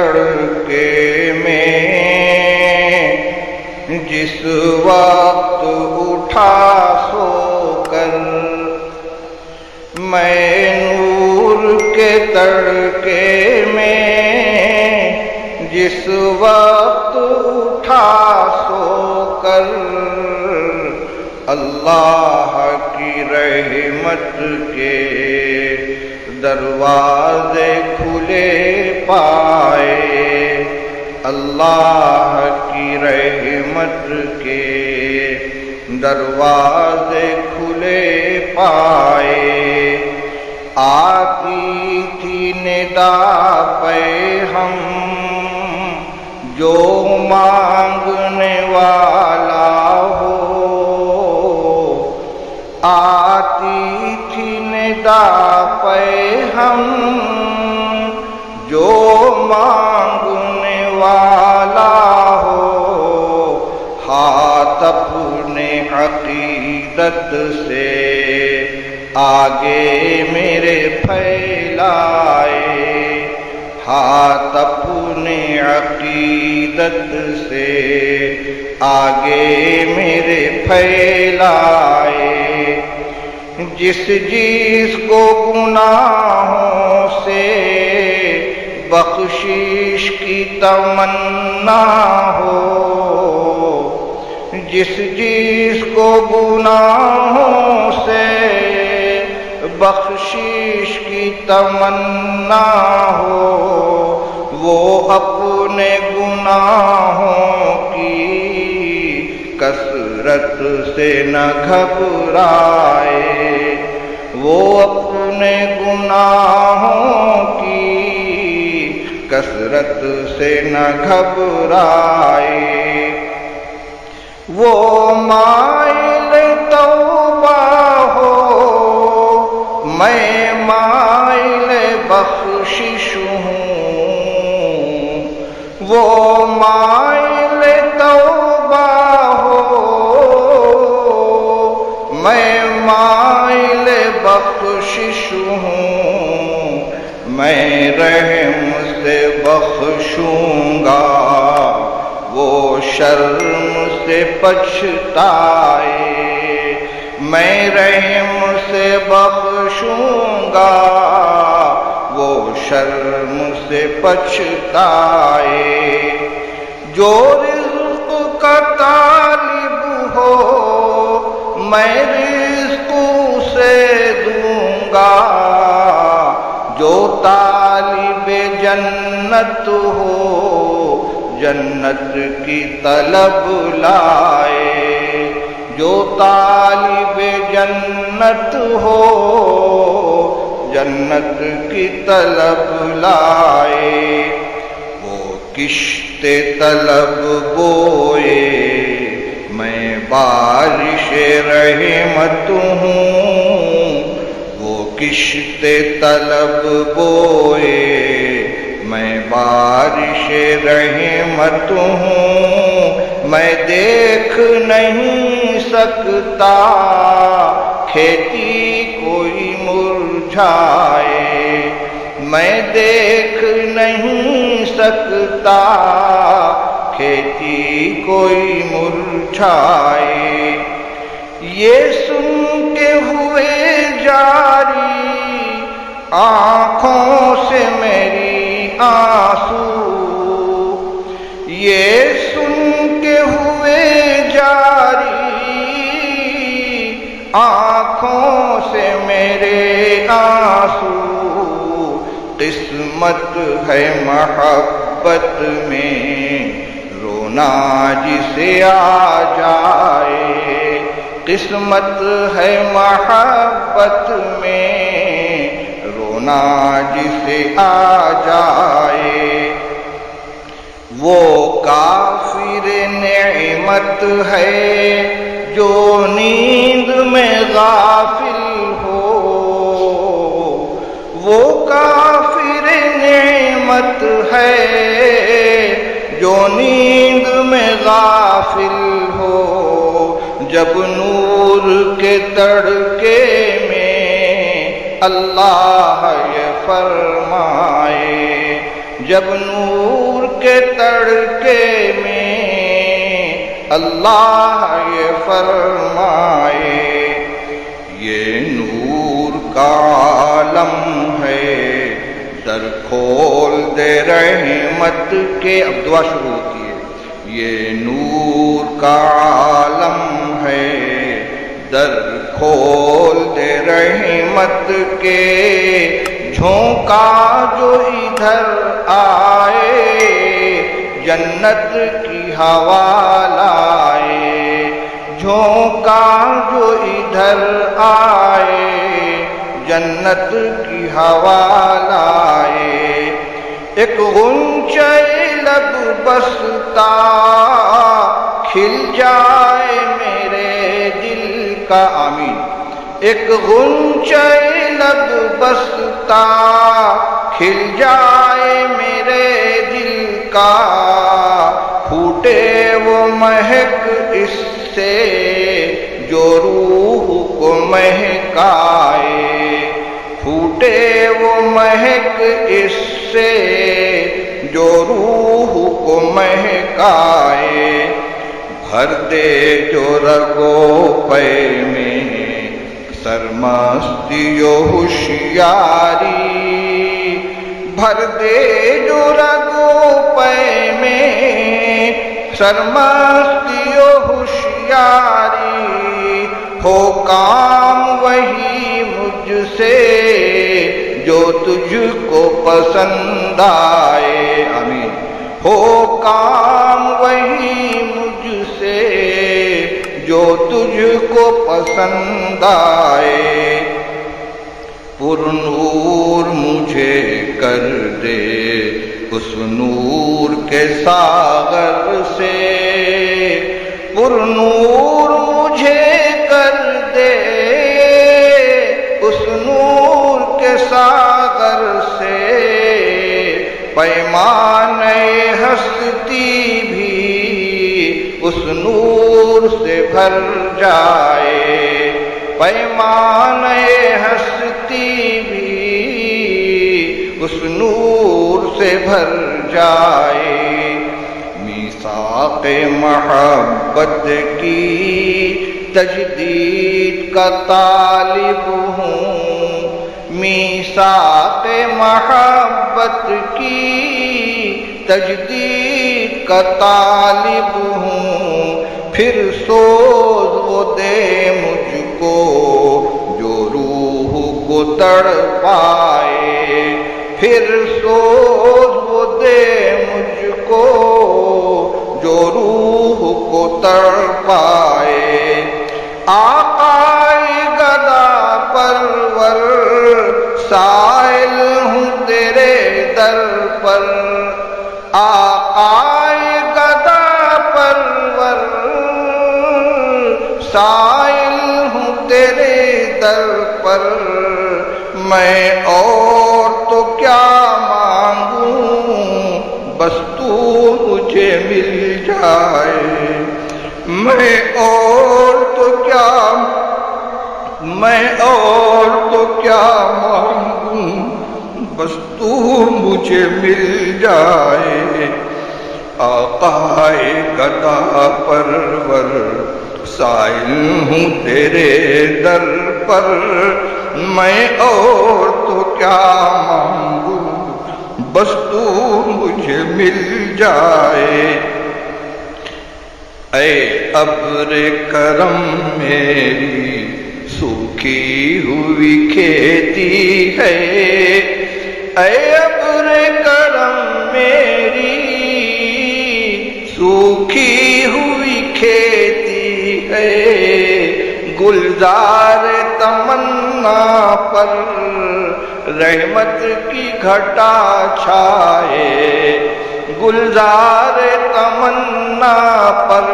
تڑکے میں جس وقت اٹھا سو کر، میں نور کے تڑکے میں جس وقت اٹھا سو کر، اللہ کی رحمت کے دروازے کھلے پائے، اللہ کی رحمت کے دروازے کھلے پائے۔ آتی تھی ندا پہ ہم جو مانگنے والا ہو، آتی تھی ندا پہ ہم جو مانگنے والا ہو، ہاتھ اپنے عقیدت سے آگے میرے پھیلائے، ہاتھ اپنے عقیدت سے آگے میرے پھیلائے۔ جس جس کو گناہوں سے بخشش کی تمنا ہو، جس جس کو گناہوں سے بخشش کی تمنا ہو، وہ اپنے گناہوں کی کثرت سے نہ گھبرائے، وہ اپنے گناہوں کی کثرت سے نہ گھبرائے۔ وہ مائل توبہ ہو، میں مائل بخشش ہوں، وہ مائل توبہ ہو، میں مائل بخشش ہوں، میں رحم سے بخشوں گا وہ شرم سے پچھتائے، میں رحم سے بخشوں گا وہ شرم سے پچھتائے۔ جو رزق کا طالب ہو میں رزق سے دوں گا، جو طالب جنت ہو جنت کی طلب لائے، جو طالب جنت ہو جنت کی طلب لائے۔ وہ کشت طلب بوئے میں بارش رحمت ہوں، وہ کشت طلب بوئے میں بارش رحمت ہوں، میں دیکھ نہیں سکتا کھیتی کوئی مرجھائے، میں دیکھ نہیں سکتا کھیتی کوئی مرجھائے۔ یہ سن کے ہوئے جاری آنکھوں سے میری آنسو، یہ سن کے ہوئے جاری آنکھوں سے میرے آنسو، قسمت ہے محبت میں رونا جسے آ جائے، قسمت ہے محبت میں رونا جسے آ جائے۔ وہ کافر نعمت ہے جو نیند میں غافل ہو، وہ کافر نعمت ہے جو نیند میں غافل ہو، جب نور کے تڑکے میں اللہ یہ فرمائے، جب نور کے تڑکے میں اللہ یہ فرمائے یہ نور کا عالم ہے در کھول دے رحمت کے. اب دعا شروع ہوتی ہے. یہ نور کا عالم ہے در کھول دے رحمت کے. جھونکا جو ادھر آئے جنت کی ہوا لائے. جھونکا جو ادھر آئے جنت کی ہوا لائے. ایک غنچہ لب بستا کھل جائے میرے دل کا. آمین. ایک غنچہ لب بستا کھل جائے میرے دل کا. پھوٹے وہ مہک اس سے جو روح کو مہکائے. پھوٹے وہ مہک اس سے جو روح کو مہکائے. بھر دے جو رگو پے میں سرمستی و ہوشیاری. بھر دے جو رگو پے میں سرمستی و ہوشیاری. ہو کام وہی مجھ سے جو تجھ کو پسند آئے. آمین. ہو کام وہی مجھ سے جو تجھ کو پسند آئے. پر نور مجھے کر دے اس نور کے ساغر سے. پر نور مجھے کر دے اس نور کے ساغر سے. پیمانے ہستی بھی اس نور سے بھر جائے. پیمانے ہستی بھی اس نور سے بھر جائے. میثاق محبت کی تجدید کا طالب ہوں. میثاق محبت کی تجدید کا طالب ہوں. پھر سوز وہ دے مجھ کو جو روح کو تڑپائے. پھر سوز وہ دے مجھ کو جو روح کو تڑپائے. آقائے گدا پرور سائل ہوں تیرے در پر. آقائے گدا پرور سائل ہوں تیرے در پر. میں اور تو کیا مانگوں بس تو مجھے مل جائے. میں اور تو کیا مانگوں بس تو مجھے مل جائے. آقائے گدا پرور سائل ہوں تیرے در پر. میں اور تو کیا مانگوں بس تو مجھے مل جائے. اے ابر کرم میری سوکھی ہوئی کھیتی ہے. اے ابر کرم میری سوکھی ہوئی کھیتی ہے. گلزار تمنا پر رحمت کی گھٹا چھائے. گلزار تمنا پر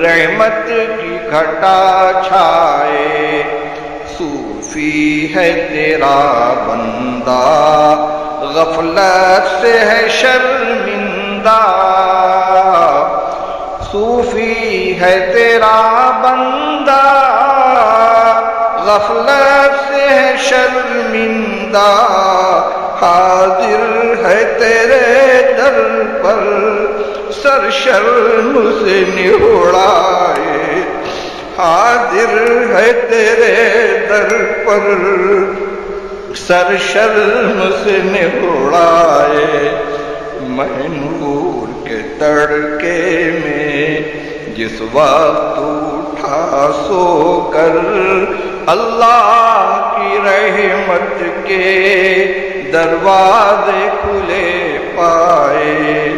رحمت کی گھٹا چھائے. صوفی ہے تیرا بندہ غفلت سے ہے شرمندہ. صوفی ہے تیرا بندہ غفلت سے ہے شرمندہ. حاضر ہے سر شرم سے نہوڑائے، حاضر ہے تیرے در پر سر شرم سے نہوڑائے، میں نور کے تڑکے میں جس وقت اٹھا سو کر، اللہ کی رحمت کے دروازے کھلے پائے۔